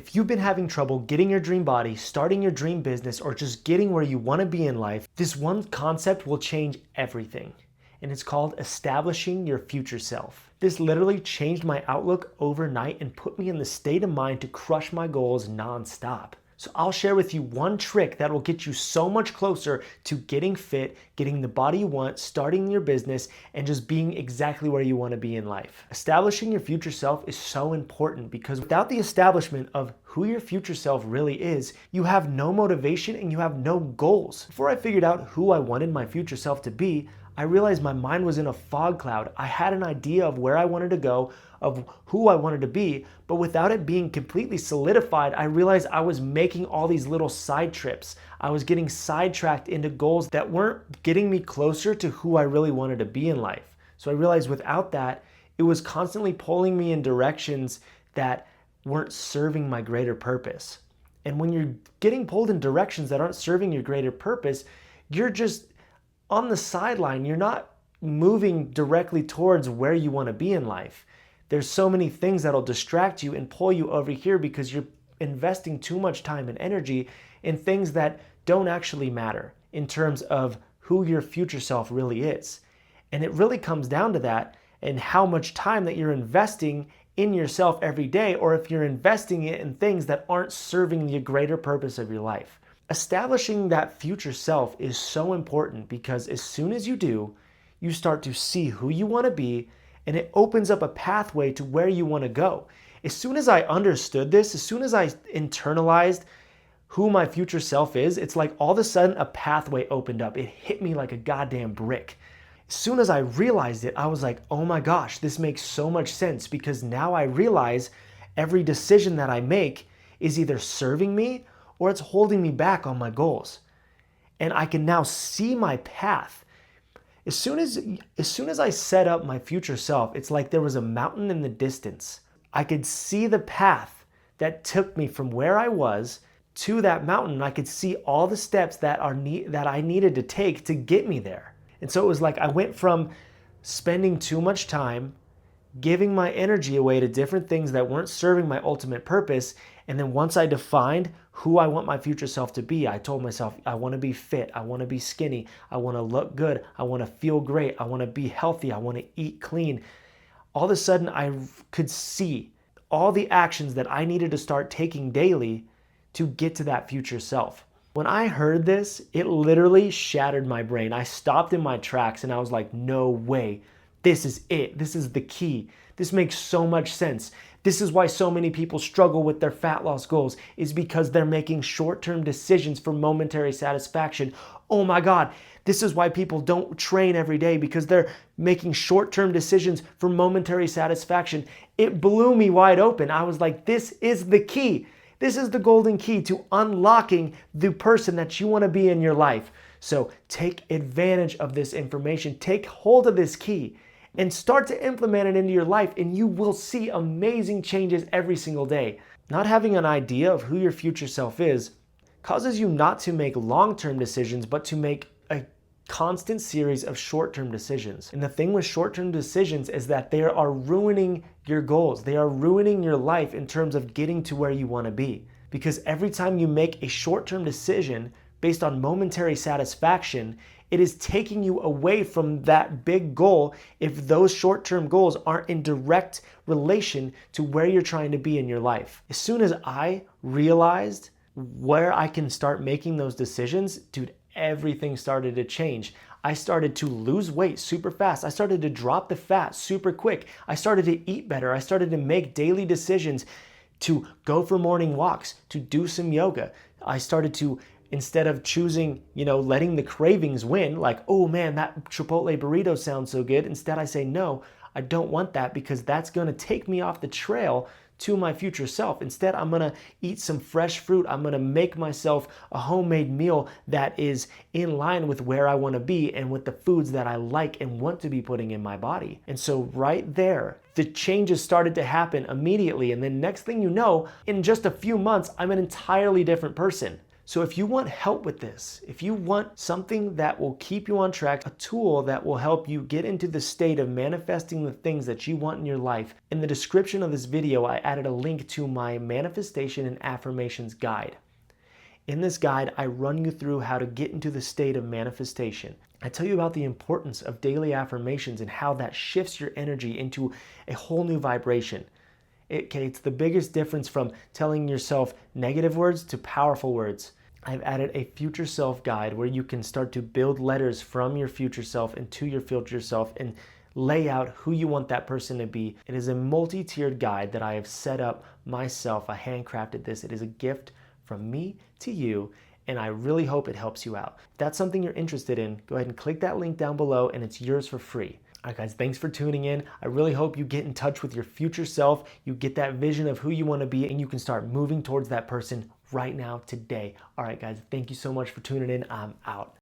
If you've been having trouble getting your dream body, starting your dream business, or just getting where you want to be in life, this one concept will change everything. And it's called establishing your future self. This literally changed my outlook overnight and put me in the state of mind to crush my goals nonstop. So I'll share with you one trick that will get you so much closer to getting fit, getting the body you want, starting your business, and just being exactly where you want to be in life. Establishing your future self is so important because without the establishment of who your future self really is, you have no motivation and you have no goals. Before I figured out who I wanted my future self to be, I realized my mind was in a fog cloud. I had an idea of where I wanted to go, of who I wanted to be, but without it being completely solidified, I realized I was making all these little side trips. I was getting sidetracked into goals that weren't getting me closer to who I really wanted to be in life. So I realized without that, it was constantly pulling me in directions that weren't serving my greater purpose. And when you're getting pulled in directions that aren't serving your greater purpose, you're just on the sideline. You're not moving directly towards where you want to be in life. There's so many things that'll distract you and pull you over here because you're investing too much time and energy in things that don't actually matter in terms of who your future self really is. And it really comes down to that and how much time that you're investing in yourself every day, or if you're investing it in things that aren't serving the greater purpose of your life. Establishing that future self is so important because as soon as you do, you start to see who you want to be, and it opens up a pathway to where you want to go. As soon as I understood this, as soon as I internalized who my future self is, it's like all of a sudden a pathway opened up. It hit me like a goddamn brick. As soon as I realized it, I was like, oh my gosh, this makes so much sense, because now I realize every decision that I make is either serving me or it's holding me back on my goals. And I can now see my path. As soon as I set up my future self, it's like there was a mountain in the distance. I could see the path that took me from where I was to that mountain. I could see all the steps that I needed to take to get me there. And so it was like I went from spending too much time giving my energy away to different things that weren't serving my ultimate purpose. And then once I defined who I want my future self to be, I told myself, I want to be fit, I want to be skinny, I want to look good, I want to feel great, I want to be healthy, I want to eat clean. All of a sudden, I could see all the actions that I needed to start taking daily to get to that future self. When I heard this, it literally shattered my brain. I stopped in my tracks and I was like, no way. This is it. This is the key. This makes so much sense. This is why so many people struggle with their fat loss goals, is because they're making short-term decisions for momentary satisfaction. Oh my God, this is why people don't train every day, because they're making short-term decisions for momentary satisfaction. It blew me wide open. I was like, this is the key. This is the golden key to unlocking the person that you want to be in your life. So take advantage of this information. Take hold of this key and start to implement it into your life, and you will see amazing changes every single day. Not having an idea of who your future self is causes you not to make long-term decisions, but to make a constant series of short-term decisions. And the thing with short-term decisions is that they are ruining your goals. They are ruining your life in terms of getting to where you want to be. Because every time you make a short-term decision based on momentary satisfaction, it is taking you away from that big goal if those short-term goals aren't in direct relation to where you're trying to be in your life. As soon as I realized where I can start making those decisions, dude, everything started to change. I started to lose weight super fast. I started to drop the fat super quick. I started to eat better. I started to make daily decisions to go for morning walks, to do some yoga. I started to, instead of choosing, letting the cravings win, like, oh man, that Chipotle burrito sounds so good. Instead, I say, no, I don't want that, because that's going to take me off the trail to my future self. Instead, I'm going to eat some fresh fruit. I'm going to make myself a homemade meal that is in line with where I want to be and with the foods that I like and want to be putting in my body. And so right there, the changes started to happen immediately. And then next thing you know, in just a few months, I'm an entirely different person. So if you want help with this, if you want something that will keep you on track, a tool that will help you get into the state of manifesting the things that you want in your life, in the description of this video, I added a link to my manifestation and affirmations guide. In this guide, I run you through how to get into the state of manifestation. I tell you about the importance of daily affirmations and how that shifts your energy into a whole new vibration. It's the biggest difference from telling yourself negative words to powerful words. I've added a future self guide where you can start to build letters from your future self into your future self and lay out who you want that person to be. It is a multi-tiered guide that I have set up myself. I handcrafted this. It is a gift from me to you, and I really hope it helps you out. If that's something you're interested in, go ahead and click that link down below and it's yours for free. All right, guys, thanks for tuning in. I really hope you get in touch with your future self, you get that vision of who you want to be, and you can start moving towards that person right now, today. All right, guys, thank you so much for tuning in. I'm out.